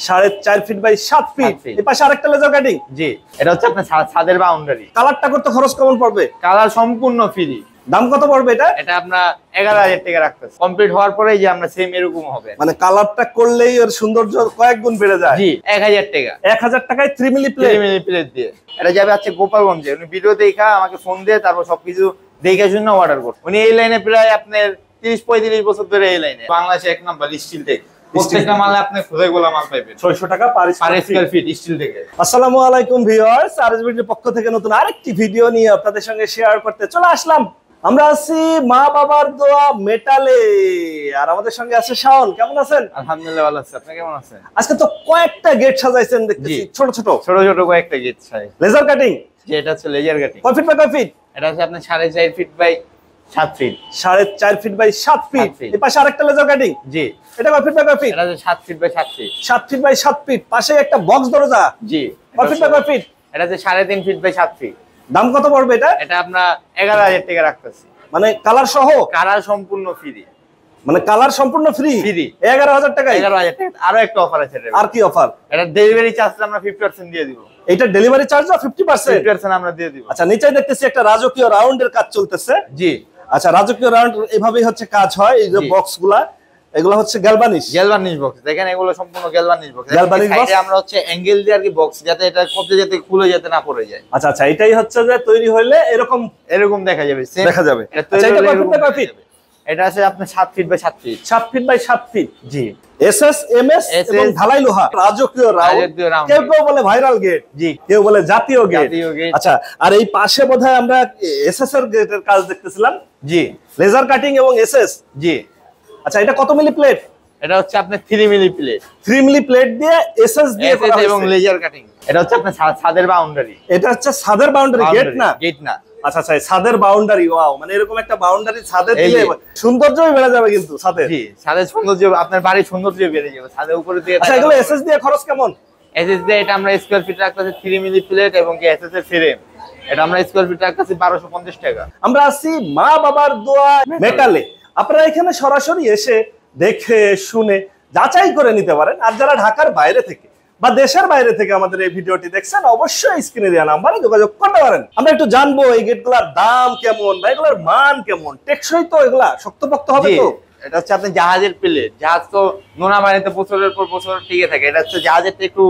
4.5 feet by 7 feet. এই পাশে আরেকটা লেজার কাটিং। জি, এটা হচ্ছে আপনার ছাদের বাউন্ডারি। কালারটা করতে খরচ কেমন পড়বে? কালার সম্পূর্ণ ফ্রি। দাম কত পড়বে এটা? এটা আপনার 11,000 টাকা রাখতেছে। কমপ্লিট হওয়ার পরেই যে আমরা সেম এরকম হবে, মানে কালারটা করলেই এর সৌন্দর্য কয়েক গুণ বেড়ে যায়। জি, 1000 টাকা। 1000 টাকায় 3 মিলি প্লেট। 3 মিলি প্লেট দিয়ে এটা যাবে হচ্ছে গোপালগঞ্জে। উনি ভিডিও দেখা আমাকে ফোন দিয়ে তারপর সবকিছু দেখে শুনে অর্ডার করছে। উনি এই লাইনে প্রায় আপনার 30-35 বছর ধরে এই লাইনে। বাংলাদেশে 1 নাম্বার স্টিল টেক। প্রত্যেকটা মালে আপনি রেগুলার মাল পাবেন। 600 টাকা পার স্কয়ার ফিট স্টিল থেকে। আসসালামু আলাইকুম ভিউয়ার্স, আরএসবির পক্ষ থেকে নতুন আরেকটি ভিডিও নিয়ে আপনাদের সঙ্গে শেয়ার করতে চলে আসলাম। আমরা আছি মা বাবার দোয়া মেটালে, আর আমাদের সঙ্গে আছে শাওন। কেমন আছেন? আলহামদুলিল্লাহ ভালো আছি। আপনি কেমন আছেন? আজকে তো কয়েকটা গেট সাজাইছেন দেখতেছি, ছোট ছোট কয়েকটা গেট চাই। Laser cutting. যে এটা হচ্ছে লেজার কাটিং। কয় ফিট বাই কয় ফিট? এটা হচ্ছে আপনার 4.5 feet by 7 feet. 4.5 feet by 7 feet. এই পাশে আরেকটা লেজার কাটিং। জি, এটা কয় ফিট বাই কয় ফিট? এটা হচ্ছে 7 feet by 7 feet. 7 feet by 7 feet. পাশে একটা বক্স দরজা। জি, কয় ফিট বাই কয় ফিট? এটা হচ্ছে 3.5 ফিট বাই 7 ফিট। দাম কত পড়বে এটা? এটা আপনার 11,000 টাকা রাখতেছি। মানে কালার সহ? কালার সম্পূর্ণ ফ্রি। মানে কালার সম্পূর্ণ ফ্রি? ফ্রি। 11,000 টাকা। 11,000 টাকা। আরো একটা অফার আছে। আর কি অফার? এটা ডেলিভারি চার্জ আমরা 50% দিয়ে দিব। এটা ডেলিভারি চার্জ 50%? 50% আমরা দিয়ে দিব। আচ্ছা, নিচে দেখতেছি একটা রাজকীয় রাউন্ডের কাজ চলতেছে। জি, আচ্ছা, রাজকীয় রাউন্ড এভাবেই হচ্ছে কাজ হয়। এই যে বক্সগুলা, এগুলো হচ্ছে গ্যালভানিশ বক্স। দেখেন এগুলো সম্পূর্ণ গ্যালভানিশ বক্স। গ্যালভানিশ বক্স। আমরা হচ্ছে অ্যাঙ্গেল দিয়ে আর কি বক্স, যাতে এটা কপতে যাতে খুলে যেতে না পড়ে যায়। আচ্ছা আচ্ছা, এটাই হচ্ছে যে তৈরি হইলে এরকম দেখা যাবে। দেখা যাবে। আচ্ছা, এটা কত ফিট বাই ফিট? এটা আছে আপনার 7 feet by 7 feet. 7 feet by 7 feet. জি, এসএস এমএস এবং ঢালাই লোহা। রাজকীয় রাউন্ড। কেউ বলে ভাইরাল গেট, জি, কেউ বলে জাতীয় গেট। আচ্ছা, আর এই পাশে বোধহয় আমরা এসএস এর গেটের কাজ দেখতেছিলাম। জি, লেজার কাটিং এবং এসএস। জি। আচ্ছা, এটা কত মিলি প্লেট? এটা হচ্ছে আপনার 3 মিলি প্লেট। 3 মিলি প্লেট দিয়ে এসএস দিয়ে করা হয়েছে এবং লেজার কাটিং। এটা হচ্ছে আপনার ছাদের বাউন্ডারি। এটা হচ্ছে ছাদের বাউন্ডারি, গেট না? গেট না। আচ্ছা আচ্ছা, ছাদের বাউন্ডারি। ওয়াও, মানে এরকম একটা বাউন্ডারি ছাদে দিলে সৌন্দর্যই বেড়ে যাবে কিন্তু ছাদে। জি, ছাদের সৌন্দর্য, আপনার বাড়ির সৌন্দর্য বেড়ে যাবে ছাদের উপরে দিয়ে। আচ্ছা, এগুলো এসএস দিয়ে খরচ কেমন? এসএস দিয়ে এটা আমরা স্কয়ার ফিট রাখতেছি 3 মিলি প্লেট এবং কি এসএস এর ফ্রেম। এটা আমরা স্কয়ার ফিট রাখতেছি 1250 টাকা। আমরা আছি মা বাবার দোয়া মেটালে। আপনারা এখানে সরাসরি এসে দেখে শুনে যাচাই করে নিতে পারেন। আর যারা ঢাকার বাইরে থেকে বা দেশের বাইরে থেকে আমাদের এই ভিডিওটি দেখছেন, অবশ্যই স্ক্রিনে দেওয়া নাম্বারে যোগাযোগ করতে পারেন। আমরা একটু জানবো এই গেটগুলোর দাম কেমন বা এগুলোর মান কেমন, টেকসই তো, এগুলা শক্তপোক্ত হবে তো? এটা হচ্ছে আপনার জাহাজের প্লেট। জাহাজ তো নোনা পানিতে বছরের পর বছর টিকে থাকে। এটা হচ্ছে জাহাজেরটা একটু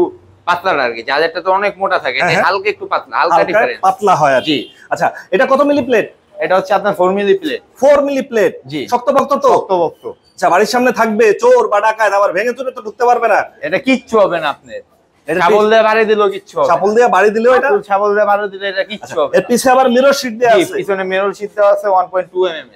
পাতলা আর কি। জাহাজেরটা তো অনেক মোটা থাকে, এটা হালকা একটু পাতলা, হালকা ডিফারেন্স, পাতলা হয় আর কি। আচ্ছা, এটা কত মিলি প্লেট? এটা হচ্ছে আপনার 4 মিলি প্লেট। 4 milli plate. জি, শক্তপোক্ত তো? শক্তপোক্ত। আচ্ছা, বাড়ির সামনে থাকবে চোর বা ডাকাত, আবার ভেঙে চুরে তো ঢুকতে পারবে না। এটা কিচ্ছু হবে না। আপনার শাবল দিয়ে বাড়ি দিলেও কিচ্ছু হবে না। শাবল দিয়ে বাড়ি দিলেও এটা শাবল দিয়ে বাড়ি দিলে এটা কিচ্ছু হবে না। এর পিছে আবার মিরর শীট দেয়া আছে। পিছনে মিরর শীট দেওয়া আছে 1.2 mm।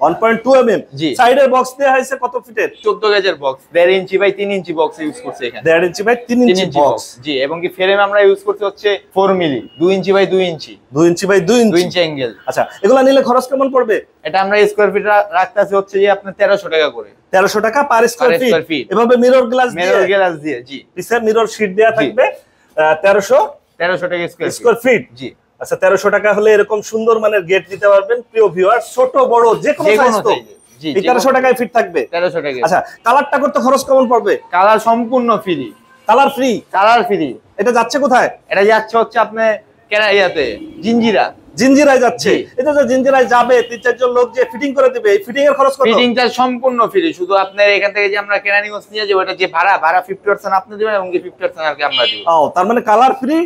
1.2 mm। জি, সাইডের বক্স দেয়া হয়েছে কত ফিটের? 14 গেজের box. 1.5 inch by 3 inch box use করছে এখানে। 1.5 ইঞ্চি বাই 3 ইঞ্চি বক্স। জি, এবং কি ফ্রেম আমরা ইউজ করতে হচ্ছে 4 milli 2 inch by 2 inch. 2 inch by 2 inch angle. আচ্ছা, এগুলা নিলে খরচ কেমন পড়বে? এটা আমরা স্কয়ার ফিট রাখতেছি হচ্ছে যে আপনার 1300 টাকা করে। 1300 টাকা পার স্কয়ার ফিট। এভাবে মিরর গ্লাস দিয়ে জি, পিছে মিরর শীট দেয়া থাকবে। 1300 টাকা স্কয়ার ফিট। জি, আচ্ছা, 1300 টাকা হলে এরকম সুন্দর মানের গেট দিতে পারবেন। প্রিয় ভিউয়ার, ছোট বড় যে কোনো সাইজ তো জি, 1300 টাকায় ফিট থাকবে। 1300 টাকা। আচ্ছা, কালারটা করতে খরচ কেমন পড়বে? কালার সম্পূর্ণ free. Colour free? Colour free. এটা যাচ্ছে কোথায়? এটা যাচ্ছে হচ্ছে আপনি কেরাইয়াতে জিঞ্জিরায় যাচ্ছে। এটা যে জিঞ্জিরায় যাবে 3-4 জন লোক যে ফিটিং করে দিবে, এই ফিটিং এর খরচ কত? ফিটিংটা সম্পূর্ণ ফ্রি। শুধু আপনার এখান থেকে যে আমরা কেরানীগঞ্জ নিয়ে যাবো, এটা যে ভাড়া 50% আপনি দিবেন এবং 50% আর কি আমরা দিব। ও, তার মানে কালার ফ্রি,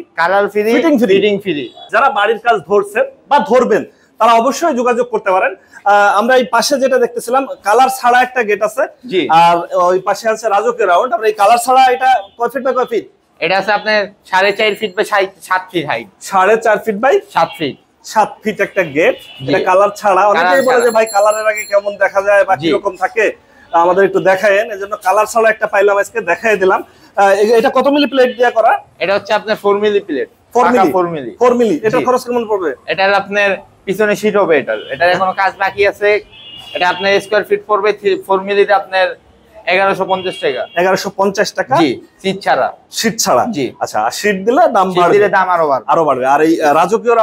ফিটিং ফ্রি। যারা বাড়ির কাজ ধরছেন বা ধরবেন তারা অবশ্যই যোগাযোগ করতে পারেন। আমরা এই পাশে যেটা দেখতেছিলাম, কালার ছাড়া একটা গেট আছে, আর ওই পাশে আছে রাজকীয় রাউন্ড। আমরা এই কালার ছাড়া এটা কয় ফিট বাই কয় ফিট? এটা আছে আপনার 4.5 feet by 7 feet height. 4.5 feet by 7 feet. 7 feet একটা গেট। এটা কালার ছাড়া। অনেকেই বলে যে ভাই কালারের আগে কেমন দেখা যায় বা কি রকম থাকে, আমাদের একটু দেখায়েন। এজন্য কালার ছাড়া একটা পাইলাম, আজকে দেখাই দিলাম। এটা কত মিলি প্লেট দিয়ে করা? এটা হচ্ছে আপনার 4 মিলি প্লেট। 4 মিলি। এটা খরচ কেমন পড়বে? এটার আপনার পিছনে শীট হবে। এটার এখনো কাজ বাকি আছে। এটা আপনার স্কয়ার ফিট পড়বে 4 মিলিতে আপনার 1150 টাকা। 1150 টাকা। জি, শীট ছাড়া। জি। আচ্ছা, আর শীট দিলে দাম বাড়বে। দিলে দাম আরো বাড়বে। আর এই রাজকীয়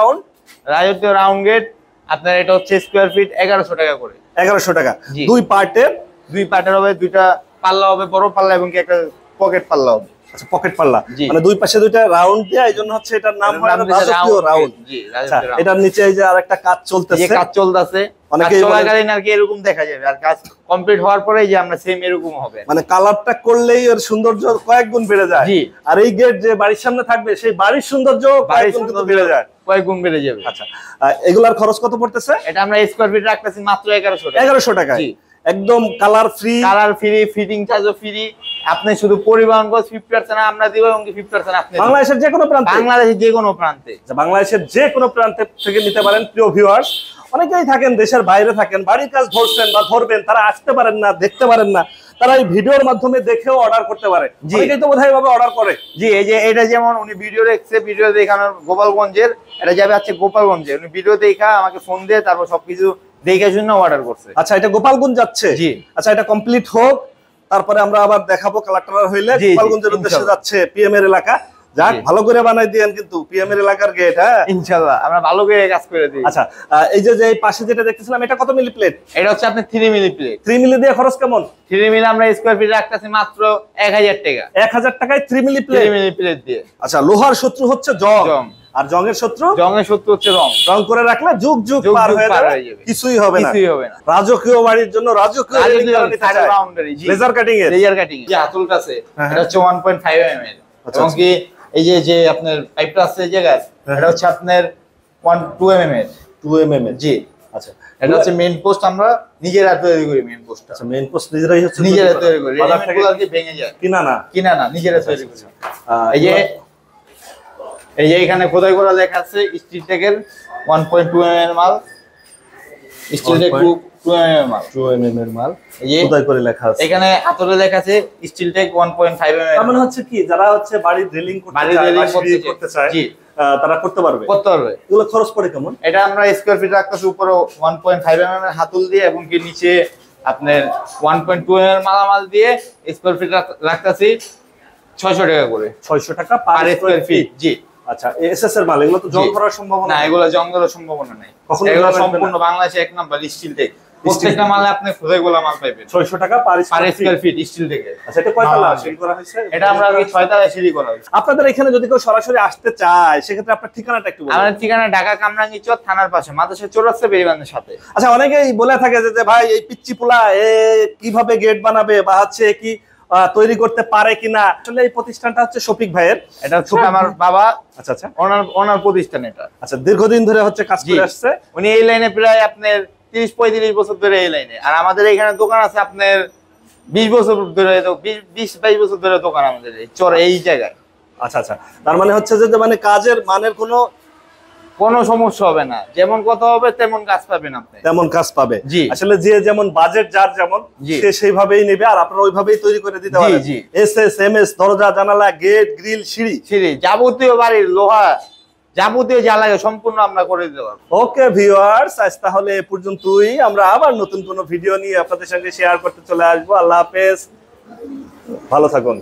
রাউন্ড গেট আপনার এটা হচ্ছে স্কয়ার ফিট 1100 টাকা করে। 1100 টাকা। দুই পার্টের হবে, দুইটা পাল্লা হবে, বড় পাল্লা এবং কি একটা পকেট পাল্লা হবে। আচ্ছা পকেট পাল্লা, জি। মানে দুই পাশে দুইটা রাউন্ড দেয়া, এইজন্য হচ্ছে এটার নাম হয় রাজকীয় রাউন্ড। জি, আচ্ছা রাজকীয় রাউন্ড। এটার নিচে এই যে আরেকটা কাজ এই যে চলতেছে, কাজ চলতেছে, কাজ অনেকেই বলে- চলাকালীন আর কি এরকম দেখা যাবে, আর কাজ কমপ্লিট হওয়ার পরে যে আমরা সেম এরকম হবে। মানে কালারটা করলেই এর সৌন্দর্য কয়েক গুণ বেড়ে যায়। জি। আর এই গেট যে বাড়ির সামনে থাকবে সেই বাড়ির সৌন্দর্য কয়েক বাড়ির গুণ কিন্তু সৌন্দর্য বেড়ে যায়। কয়েক গুণ বেড়ে যাবে। আচ্ছা এগুলার খরচ কত পড়তেছে? এটা আমরা স্কয়ার ফিট রাখতেছি মাত্র 1100 টাকা। 1100 টাকায় জি। একদম colour free, colour free, fitting চার্জও ফ্রি। আপনি শুধু পরিবহন খরচ 50% আমরা দিব এবং 50% আপনি দিবেন। বাংলাদেশের যে কোনো প্রান্তে, বাংলাদেশের যে কোনো প্রান্তে। বাংলাদেশের যে কোনো প্রান্তে থেকে নিতে পারেন। প্রিয় ভিউয়ার্স, অনেকেই থাকেন দেশের বাইরে থাকেন, বাড়ির কাজ ধরছেন বা ধরবেন, তারা আসতে পারেন না, দেখতে পারেন না, তারা এই ভিডিওর মাধ্যমে দেখেও অর্ডার করতে পারে। জি। অনেকেই তো বোধহয় এভাবে অর্ডার করে। জি, এই যে এটা যেমন উনি ভিডিও দেখছে, ভিডিও দেখানোর গোপালগঞ্জের, এটা যাবে হচ্ছে গোপালগঞ্জে। উনি ভিডিও দেখা আমাকে ফোন দিয়ে তারপর সবকিছু দেখে শুনে অর্ডার করছে। আচ্ছা এটা গোপালগঞ্জ যাচ্ছে। জি। আচ্ছা এটা কমপ্লিট হোক, তারপরে আমরা আবার দেখাবো কালেক্টর হইলে। জি, জি, গোপালগঞ্জের উদ্দেশ্যে ইনশাআল্লাহ। যাচ্ছে, পিএম এর এলাকা। যাক জি। ভালো করে বানাই দিয়েন কিন্তু পিএম এর এলাকার গেট। হ্যাঁ ইনশাআল্লাহ আমরা ভালো করে কাজ করে দিই। আচ্ছা এই যে এই পাশে যেটা দেখতেছিলাম, এটা কত মিলি প্লেট? এটা হচ্ছে আপনি 3 মিলি প্লেট। 3 মিলি দিয়ে খরচ কেমন? 3 মিলি আমরা স্কয়ার ফিট রাখতেছি মাত্র 1000 টাকা। 1000 টাকায় 3 মিলি 3 প্লেট। মিলি প্লেট দিয়ে। আচ্ছা লোহার শত্রু হচ্ছে জং, জং। আর জংয়ের শত্রু জংয়ের শত্রু হচ্ছে রং। রং করে রাখলে যুগ যুগ যুগ পার যুগ হয়ে পার যাবে, হয়ে যাবে। কিছুই হবে না। কিছুই হবে না। রাজকীয় বাড়ির জন্য রাজকীয় লেজার কাটিং এর। লেজার কাটিং যে হাতলটা আছে হ্যাঁ, এটা হচ্ছে 1.5 mm এর। আচ্ছা, এবং আচ্ছা। কি এই যে যে আপনার পাইপটা আছে এই জায়গায়, হ্যাঁ। এটা হচ্ছে আপনার 2 mm এর। 2 mm এর। জি। আচ্ছা এটা হচ্ছে মেইন পোস্ট, আমরা নিজেরা তৈরি করি মেইন পোস্টটা। আচ্ছা মেইন পোস্ট নিজেরাই হচ্ছে নিজেরা তৈরি করি। বাজার রেডিমেড থেকে গুলো আর কি ভেঙে যায়। কিনা না। কিনা না, নিজেরা তৈরি করি। এই যে এই যে এখানে খোদাই করা লেখা আছে স্টিল টেকের 1.2 mm এর মাল। স্টিল টেক 2 mm এর মাল। 2 mm এর মাল এই যে খোদাই করে লেখা আছে। এখানে হাতলে লেখা আছে স্টিল টেক 1.5 mm এর তার মানে মাল। হচ্ছে কি, যারা হচ্ছে বাড়ির রেলিং করতে বাড়ির চায়, রেলিং বা সিঁড়ি করতে করতে চায়, জি। তারা করতে পারবে। করতে পারবে। এগুলো খরচ পড়ে কেমন? এটা আমরা স্কয়ার ফিট রাখতেছি উপরে 1.5 mm এর হাতল দিয়ে এবং কি নিচে আপনার 1.2 mm এর মালামাল দিয়ে স্কয়ার ফিট রাখতেছি 600 টাকা করে। 600 টাকা পার পার স্কয়ার ফিট। জি। আচ্ছা এসএস এর মাল, এগুলো তো জং জি। করার সম্ভাবনা না, নেই। এগুলো জঙ্গলের সম্ভাবনা নাই। কখনো এগুলো জং লাগবে সম্পূর্ণ না। বাংলাদেশে এক নাম্বার স্টিল টেক। প্রত্যেকটা মালে আপনি খোদাইগুলো মাল পাইবেন। 600 টাকা per per square square feet steel টেকে। আচ্ছা এটা কয়তলা হ্যাঁ, সিঁড়ি করা হয়েছে? এটা আমরা আগে 6 তলায় সিঁড়ি করা হয়েছে। আপনাদের এখানে যদি কেউ সরাসরি আসতে চায়, সেক্ষেত্রে আপনার ঠিকানাটা একটু বলুন। আমাদের ঠিকানা ঢাকা কামরাঙ্গীরচর থানার পাশে মাদ্রাসা চৌরাস্তা বেরিবান্ধের সাথে। আচ্ছা অনেকেই বলে থাকে যে ভাই এই পিচ্চি পোলা কিভাবে গেট বানাবে বা হচ্ছে কি তৈরি করতে পারে কিনা। আসলে এই প্রতিষ্ঠানটা হচ্ছে শফিক ভাইয়ের। এটা হচ্ছে আমার বাবা, আচ্ছা আচ্ছা ওনার প্রতিষ্ঠান এটা। আচ্ছা দীর্ঘদিন ধরে হচ্ছে কাজ জি। করে আসছে। উনি এই লাইনে প্রায় আপনার 30-35 বছর ধরে এই লাইনে। আর আমাদের এখানে দোকান আছে আপনার 20 বছর ধরে, 20-22 বছর ধরে দোকান আমাদের এই চরে এই জায়গায়। আচ্ছা আচ্ছা তার মানে হচ্ছে যে মানে কাজের মানের কোনো সমস্যা হবে না, যেমন কথা হবে তেমন কাজ পাবেন আপনি। তেমন কাজ পাবে। জি। আসলে যে যেমন বাজেট যার যেমন, জি। সে সেইভাবেই নেবে, আর আপনারা ওইভাবেই তৈরি করে দিতে জি, পারেন। জি। এসএস এমএস দরজা জানালা গেট গ্রিল সিঁড়ি সিঁড়ি যাবতীয় বাড়ির লোহা যাবতীয় যা লাগে সম্পূর্ণ আমরা করে দিতে পারবো। ওকে ভিউয়ার্স, আজ তাহলে এ পর্যন্তই। আমরা আবার নতুন কোনো ভিডিও নিয়ে আপনাদের সঙ্গে শেয়ার করতে চলে আসবো। আল্লাহ হাফেজ, ভালো থাকুন।